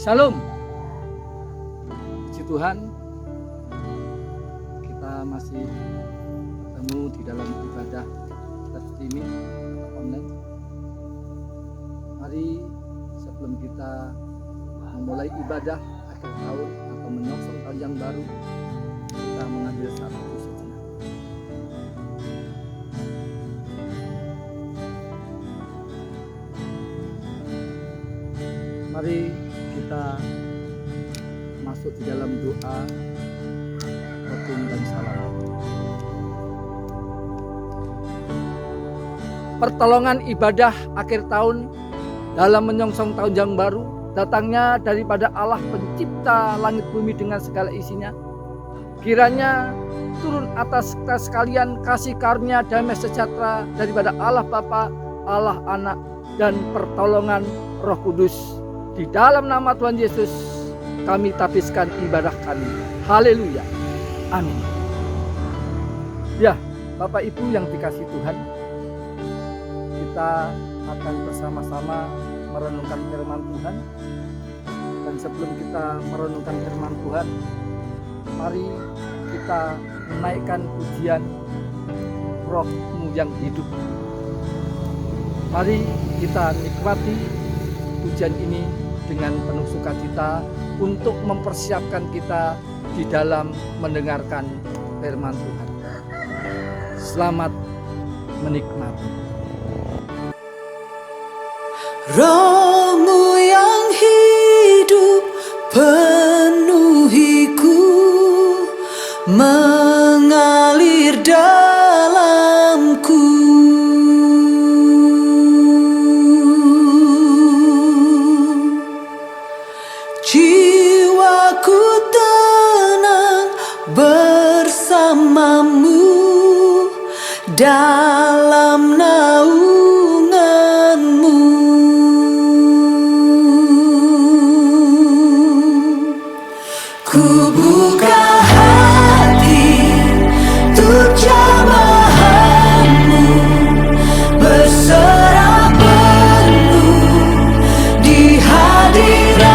Shalom. Puji Tuhan, kita masih bertemu di dalam ibadah live streaming online. Mari sebelum kita memulai ibadah akhir tahun atau menyongsong tahun yang baru, kita mengambil satu sejenak. Mari kita masuk di dalam doa, hukum dan salam. Pertolongan ibadah akhir tahun dalam menyongsong tahun yang baru datangnya daripada Allah pencipta langit bumi dengan segala isinya. Kiranya turun atas kita sekalian kasih karunia damai sejahtera daripada Allah Bapa, Allah Anak, dan pertolongan Roh Kudus. Di dalam nama Tuhan Yesus kami tapiskan ibadah kami. Haleluya. Amin. Ya, Bapak Ibu yang dikasihi Tuhan, kita akan bersama-sama merenungkan firman Tuhan. Dan sebelum kita merenungkan firman Tuhan, mari kita menaikkan pujian Roh-Mu yang hidup. Mari kita nikmati pujian ini dengan penuh sukacita untuk mempersiapkan kita di dalam mendengarkan firman Tuhan. Selamat menikmati. Roh-Mu yang hidup penuhiku, mengalir dalamku. Jiwaku tenang bersamamu dalam naunganmu. Ku buka hati untuk jamahanmu, berserah penuh di hadiratmu.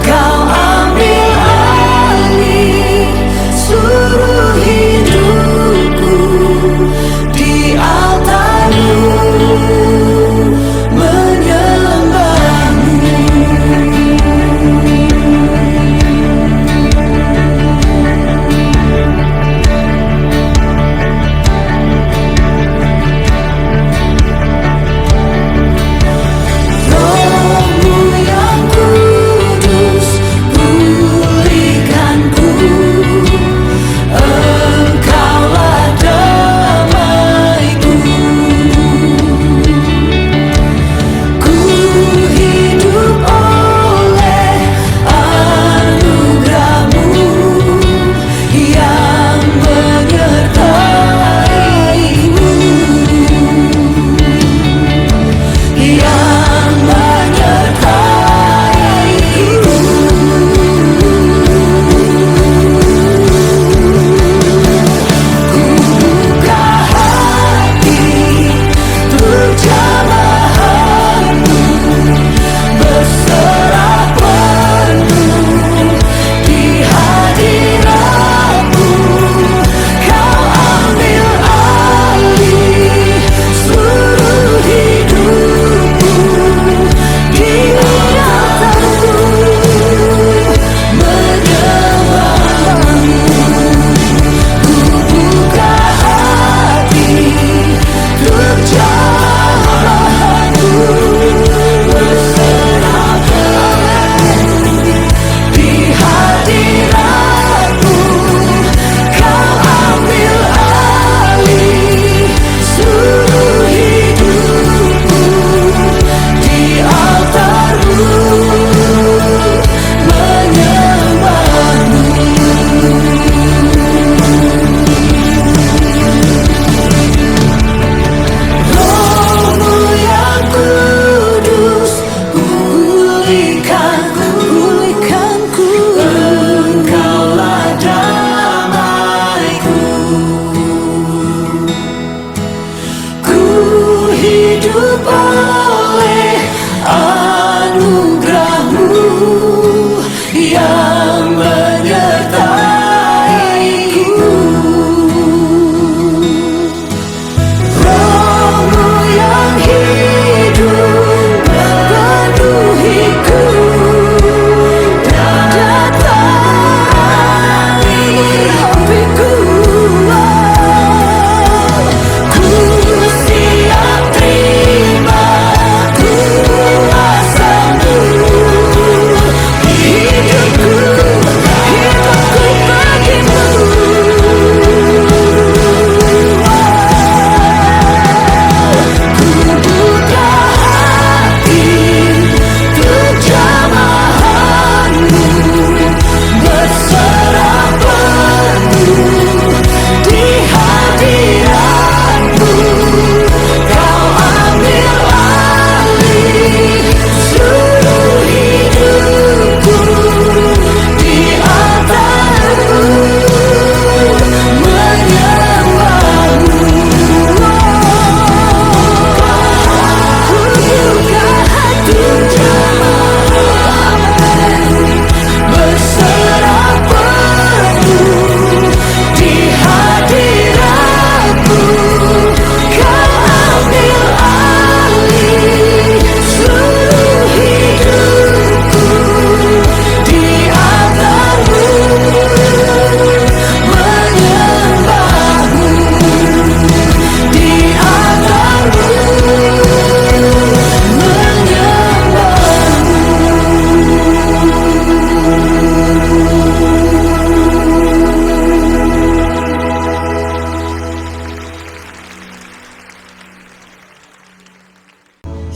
Kau ambil alih seluruh hidupku, di altar-Mu menyembah-Mu. Roh-Mu yang kudus, pulihkanku. Engkaulah damaiku. Ku hidup oleh anugerah-Mu yang menyertai-Mu, yang menyertai-Mu. Ku buka hati untuk jamahan-Mu, berserah penuh di hadirat-Mu. Kau ambil alih seluruh hidupku, di altar-Mu menyembah-Mu. Ku buka hati untuk jamahan-Mu, berserah penuh di hadirat-Mu. Kau ambil alih seluruh hidupku, di altar-Mu menyembah-Mu. Roh-Mu yang kudus, pulihkanku. Engkaulah damaiku. Ku hidup oleh anugerah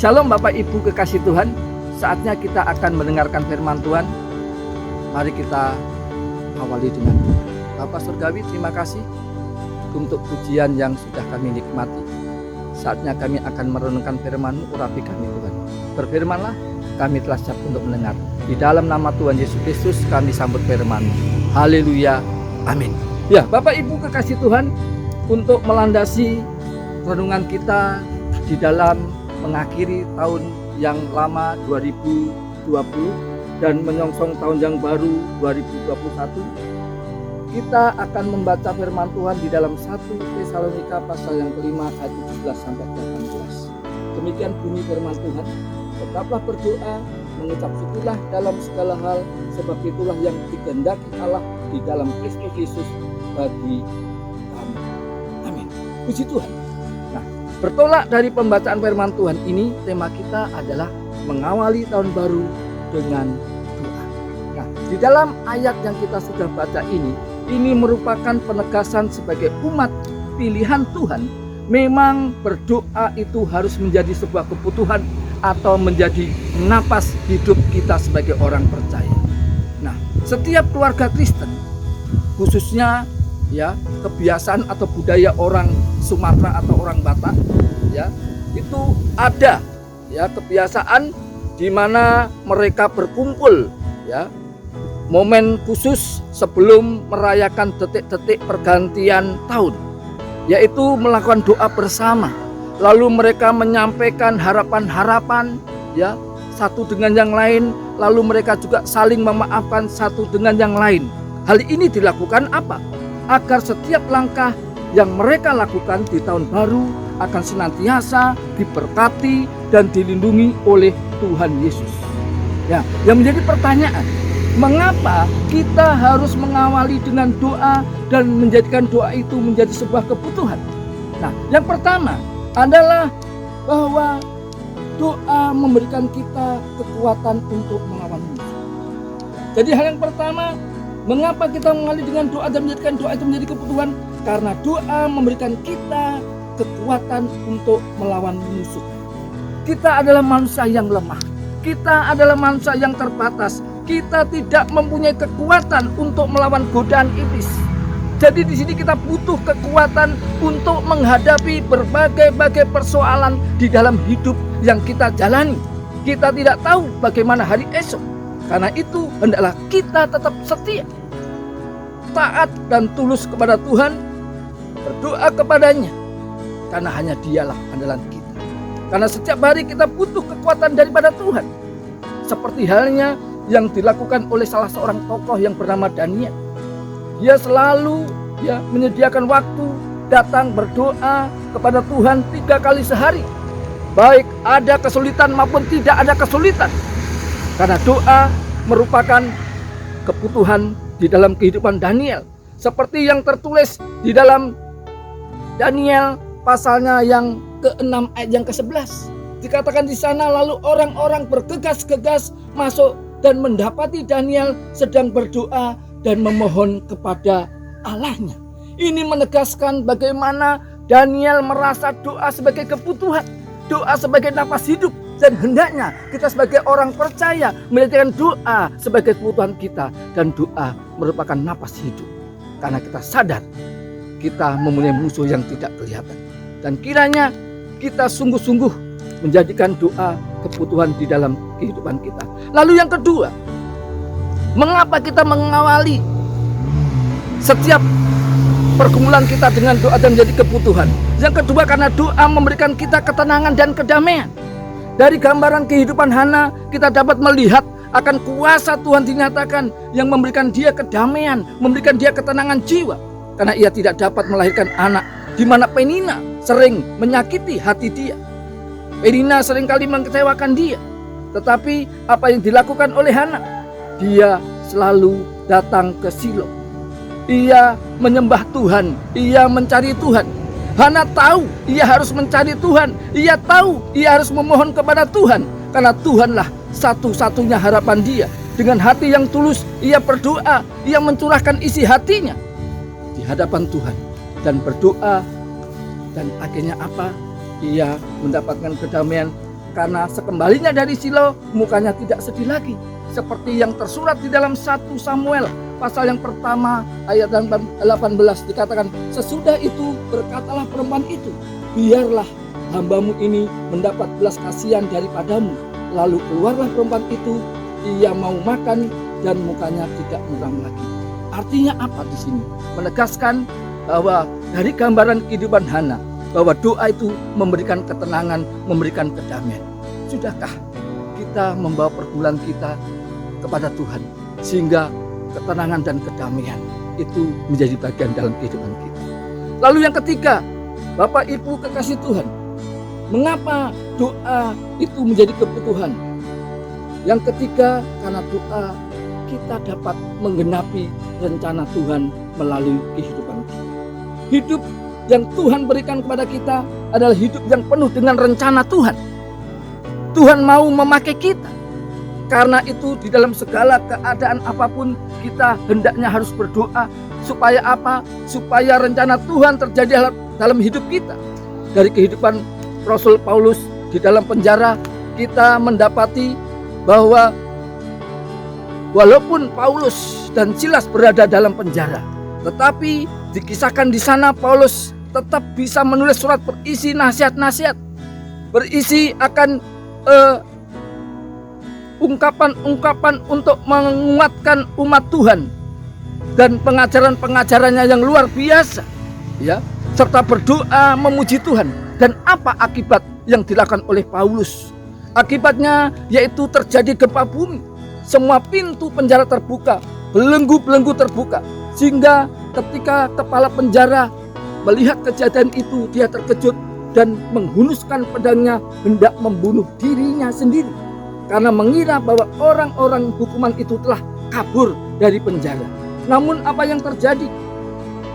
Shalom Bapak Ibu kekasih Tuhan. Saatnya kita akan mendengarkan firman Tuhan. Mari kita awali dengan Bapak Surgawi, terima kasih untuk pujian yang sudah kami nikmati. Saatnya kami akan merenungkan firman-Mu, urapi kami Tuhan. Berfirmanlah, kami telah siap untuk mendengar. Di dalam nama Tuhan Yesus Kristus kami sambut firman-Mu. Haleluya, amin. Ya Bapak Ibu kekasih Tuhan, untuk melandasi renungan kita di dalam mengakhiri tahun yang lama 2020 dan menyongsong tahun yang baru 2021, kita akan membaca firman Tuhan di dalam 1 Tesalonika pasal yang kelima ayat 17 sampai 18. Demikian bunyi firman Tuhan, tetaplah berdoa, mengucap syukurlah dalam segala hal, sebab itulah yang dikehendaki Allah di dalam Kristus Yesus bagi kami. Amin. Puji Tuhan. Nah, bertolak dari pembacaan firman Tuhan ini, tema kita adalah mengawali tahun baru dengan doa. Nah, di dalam ayat yang kita sudah baca ini merupakan penegasan sebagai umat pilihan Tuhan. Memang berdoa itu harus menjadi sebuah kebutuhan atau menjadi napas hidup kita sebagai orang percaya. Nah, setiap keluarga Kristen, khususnya ya kebiasaan atau budaya orang Sumatera atau orang Batak, ya itu ada ya kebiasaan di mana mereka berkumpul ya momen khusus sebelum merayakan detik-detik pergantian tahun, yaitu melakukan doa bersama. Lalu mereka menyampaikan harapan-harapan ya satu dengan yang lain, lalu mereka juga saling memaafkan satu dengan yang lain. Hal ini dilakukan apa? Agar setiap langkah yang mereka lakukan di tahun baru akan senantiasa diberkati dan dilindungi oleh Tuhan Yesus. Ya, yang menjadi pertanyaan, mengapa kita harus mengawali dengan doa dan menjadikan doa itu menjadi sebuah kebutuhan? Nah, yang pertama adalah bahwa doa memberikan kita kekuatan untuk melawan musuh. Jadi hal yang pertama, mengapa kita mengawali dengan doa dan menjadikan doa itu menjadi kebutuhan? Karena doa memberikan kita kekuatan untuk melawan musuh. Kita adalah manusia yang lemah. Kita adalah manusia yang terbatas. Kita tidak mempunyai kekuatan untuk melawan godaan iblis. Jadi di sini kita butuh kekuatan untuk menghadapi berbagai persoalan di dalam hidup yang kita jalani. Kita tidak tahu bagaimana hari esok. Karena itu hendaklah kita tetap setia, taat dan tulus kepada Tuhan, berdoa kepadanya, karena hanya Dialah andalan kita. Karena setiap hari kita butuh kekuatan daripada Tuhan. Seperti halnya yang dilakukan oleh salah seorang tokoh yang bernama Daniel. Dia selalu menyediakan waktu datang berdoa kepada Tuhan 3 kali sehari. Baik ada kesulitan maupun tidak ada kesulitan. Karena doa merupakan kebutuhan di dalam kehidupan Daniel. Seperti yang tertulis di dalam Daniel pasalnya yang ke-6 ayat yang ke-11. Dikatakan di sana, lalu orang-orang bergegas-gegas masuk dan mendapati Daniel sedang berdoa dan memohon kepada Allahnya. Ini menegaskan bagaimana Daniel merasa doa sebagai kebutuhan, doa sebagai napas hidup. Dan hendaknya kita sebagai orang percaya menjadikan doa sebagai kebutuhan kita. Dan doa merupakan napas hidup. Karena kita sadar kita mempunyai musuh yang tidak kelihatan. Dan kiranya kita sungguh-sungguh menjadikan doa kebutuhan di dalam kehidupan kita. Lalu yang kedua, mengapa kita mengawali setiap pergumulan kita dengan doa dan menjadi kebutuhan? Yang kedua, karena doa memberikan kita ketenangan dan kedamaian. Dari gambaran kehidupan Hana, kita dapat melihat akan kuasa Tuhan dinyatakan yang memberikan dia kedamaian, memberikan dia ketenangan jiwa. Karena ia tidak dapat melahirkan anak, di mana Penina sering menyakiti hati dia. Penina seringkali mengecewakan dia. Tetapi apa yang dilakukan oleh Hana? Dia selalu datang ke Silo. Ia menyembah Tuhan, ia mencari Tuhan. Hana tahu ia harus mencari Tuhan. Ia tahu ia harus memohon kepada Tuhan. Karena Tuhanlah satu-satunya harapan dia. Dengan hati yang tulus ia berdoa. Ia mencurahkan isi hatinya di hadapan Tuhan dan berdoa. Dan akhirnya apa? Ia mendapatkan kedamaian Karena sekembalinya dari Silo, mukanya tidak sedih lagi. Seperti yang tersurat di dalam 1 Samuel pasal yang pertama ayat 18 dikatakan, sesudah itu berkatalah perempuan itu, biarlah hambamu ini mendapat belas kasihan daripadamu. Lalu keluarlah perempuan itu, ia mau makan dan mukanya tidak muram lagi. Artinya apa di sini? Menegaskan bahwa dari gambaran kehidupan Hana, bahwa doa itu memberikan ketenangan, memberikan kedamaian. Sudahkah kita membawa pergumulan kita kepada Tuhan sehingga ketenangan dan kedamaian itu menjadi bagian dalam kehidupan kita? Lalu yang ketiga, Bapak Ibu kekasih Tuhan, mengapa doa itu menjadi kebutuhan? Yang ketiga, karena doa kita dapat menggenapi rencana Tuhan melalui kehidupan kita. Hidup yang Tuhan berikan kepada kita adalah hidup yang penuh dengan rencana Tuhan. Tuhan mau memakai kita. Karena itu di dalam segala keadaan apapun kita hendaknya harus berdoa. Supaya apa? Supaya rencana Tuhan terjadi dalam hidup kita. Dari kehidupan Rasul Paulus di dalam penjara, kita mendapati bahwa walaupun Paulus dan Silas berada dalam penjara, tetapi dikisahkan di sana Paulus tetap bisa menulis surat berisi nasihat-nasihat, berisi akan ungkapan-ungkapan untuk menguatkan umat Tuhan dan pengajaran-pengajarannya yang luar biasa, ya, serta berdoa memuji Tuhan. Dan apa akibat yang dilakukan oleh Paulus? Akibatnya yaitu terjadi gempa bumi. Semua pintu penjara terbuka, belenggu-belenggu terbuka, sehingga ketika kepala penjara melihat kejadian itu, dia terkejut dan menghunuskan pedangnya hendak membunuh dirinya sendiri, karena mengira bahwa orang-orang hukuman itu telah kabur dari penjara. Namun apa yang terjadi?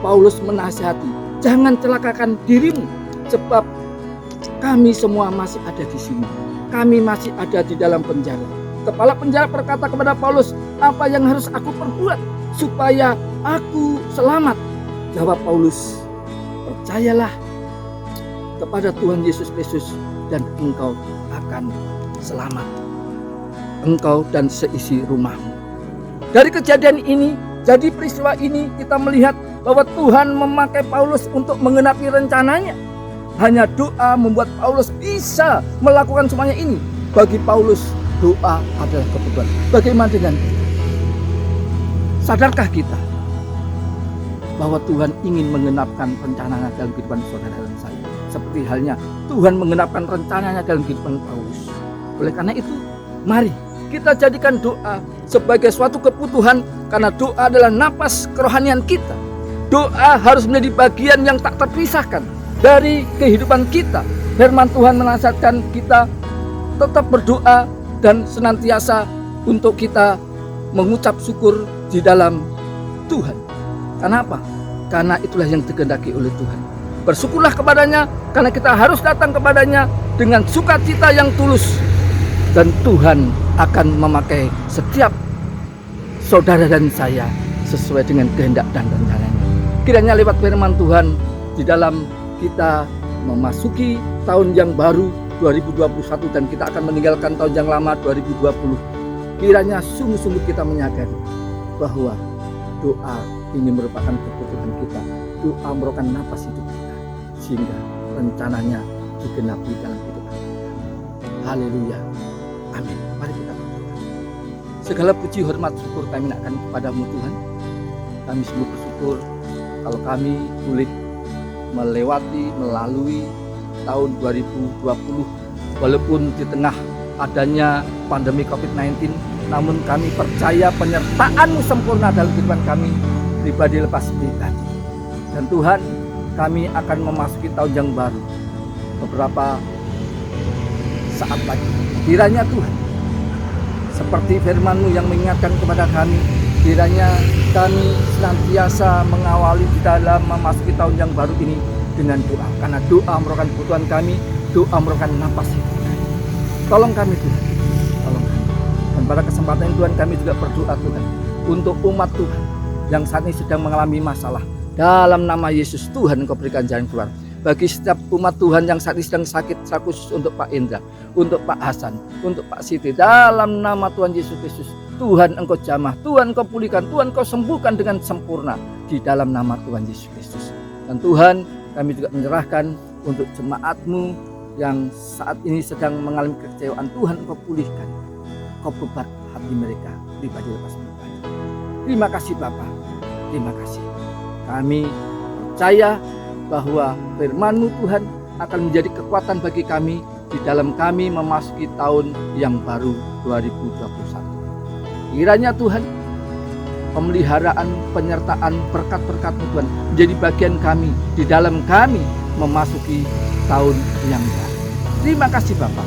Paulus menasihati, jangan celakakan dirimu, sebab kami semua masih ada di sini. Kami masih ada di dalam penjara. Kepala penjara berkata kepada Paulus, apa yang harus aku perbuat supaya aku selamat? Jawab Paulus, percayalah kepada Tuhan Yesus Kristus dan engkau akan selamat, engkau dan seisi rumahmu. Dari kejadian ini, jadi peristiwa ini, kita melihat bahwa Tuhan memakai Paulus untuk menggenapi rencananya. Hanya doa membuat Paulus bisa melakukan semuanya ini. Bagi Paulus, doa adalah kebutuhan. Bagaimana dengan kita? Sadarkah kita bahwa Tuhan ingin menggenapkan rencananya dalam kehidupan saudara dan saya? Seperti halnya Tuhan menggenapkan rencananya dalam kehidupan Paulus. Oleh karena itu, mari kita jadikan doa sebagai suatu kebutuhan, karena doa adalah napas kerohanian kita. Doa harus menjadi bagian yang tak terpisahkan dari kehidupan kita. Firman Tuhan menasihatkan kita tetap berdoa dan senantiasa untuk kita mengucap syukur di dalam Tuhan. Karena apa? Karena itulah yang dikehendaki oleh Tuhan. Bersyukurlah kepadanya, karena kita harus datang kepadanya dengan sukacita yang tulus. Dan Tuhan akan memakai setiap saudara dan saya sesuai dengan kehendak dan rencananya. Kiranya lewat firman Tuhan di dalam kita memasuki tahun yang baru 2021 dan kita akan meninggalkan tahun yang lama 2020. Kiranya sungguh-sungguh kita menyadari bahwa doa ini merupakan kebutuhan kita. Doa merupakan napas hidup kita, sehingga rencananya digenapi dalam kehidupan kita. Haleluya. Amin. Mari kita berdoa. Segala puji, hormat, syukur kami akan kepadamu Tuhan. Kami sungguh bersyukur kalau kami boleh melalui tahun 2020 walaupun di tengah adanya pandemi COVID-19, namun kami percaya penyertaan-Mu sempurna dalam kehidupan kami pribadi lepas pribadi. Dan Tuhan, kami akan memasuki tahun yang baru beberapa saat lagi. Kiranya Tuhan, seperti firman-Mu yang mengingatkan kepada kami, kiranya kami senantiasa mengawali di dalam memasuki tahun yang baru ini dengan doa. Karena doa merupakan kebutuhan kami, doa merupakan napas hidup kami. Tolong kami Tuhan, tolong kami. Dan pada kesempatan ini Tuhan, kami juga berdoa Tuhan untuk umat Tuhan yang saat ini sedang mengalami masalah. Dalam nama Yesus Tuhan, Engkau berikan jalan keluar. bagi setiap umat Tuhan yang saat ini sedang sakit, secara khusus untuk Pak Indra, untuk Pak Hasan, untuk Pak Siti. Dalam nama Tuhan Yesus Kristus, Tuhan Engkau jamah, Tuhan Engkau pulihkan, Tuhan Engkau sembuhkan dengan sempurna di dalam nama Tuhan Yesus Kristus. Dan Tuhan, kami juga menyerahkan untuk jemaat-Mu yang saat ini sedang mengalami kekecewaan. Tuhan Engkau pulihkan, Engkau bebat hati mereka, pribadi lepas pribadi. Terima kasih Bapa, terima kasih. Kami percaya bahwa firman-Mu Tuhan akan menjadi kekuatan bagi kami di dalam kami memasuki tahun yang baru 2021. Kiranya Tuhan, pemeliharaan, penyertaan, berkat-berkat-Mu Tuhan menjadi bagian kami di dalam kami memasuki tahun yang baru. Terima kasih Bapa,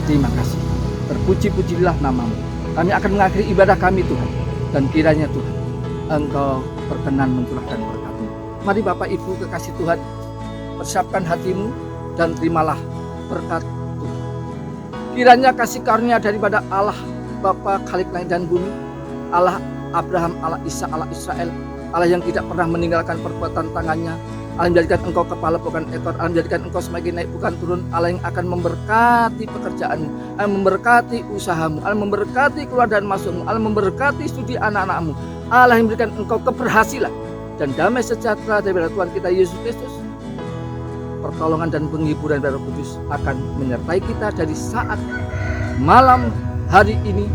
terima kasih. Terpuji-pujilah nama-Mu. Kami akan mengakhiri ibadah kami Tuhan. Dan kiranya Tuhan, Engkau berkenan mencurahkan berkat-Mu. Mari Bapak Ibu kekasih Tuhan, persiapkan hatimu dan terimalah berkat Tuhan. Kiranya kasih karunia daripada Allah Bapa Khalik langit dan bumi, Allah Abraham, Allah Ishak, Allah Israel, Allah yang tidak pernah meninggalkan perbuatan tangannya, Allah yang menjadikan engkau kepala bukan ekor, Allah yang menjadikan engkau semakin naik bukan turun, Allah yang akan memberkati pekerjaanmu, Allah yang memberkati usahamu, Allah yang memberkati keluar dan masukmu, Allah yang memberkati studi anak-anakmu, Allah yang memberikan engkau keberhasilan dan damai sejahtera daripada Tuhan kita Yesus Kristus. Pertolongan dan penghiburan dari Roh Kudus akan menyertai kita dari saat malam hari ini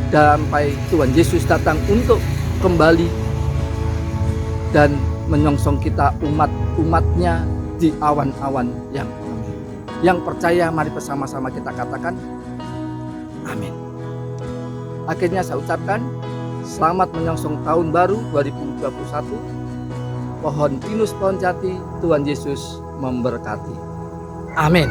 sampai Tuhan Yesus datang untuk kembali dan menyongsong kita umat-umatnya di awan-awan yang amin. Yang percaya mari bersama-sama kita katakan amin. Akhirnya saya ucapkan selamat menyongsong tahun baru 2021. Pohon pinus, pohon jati, Tuhan Yesus memberkati. Amin.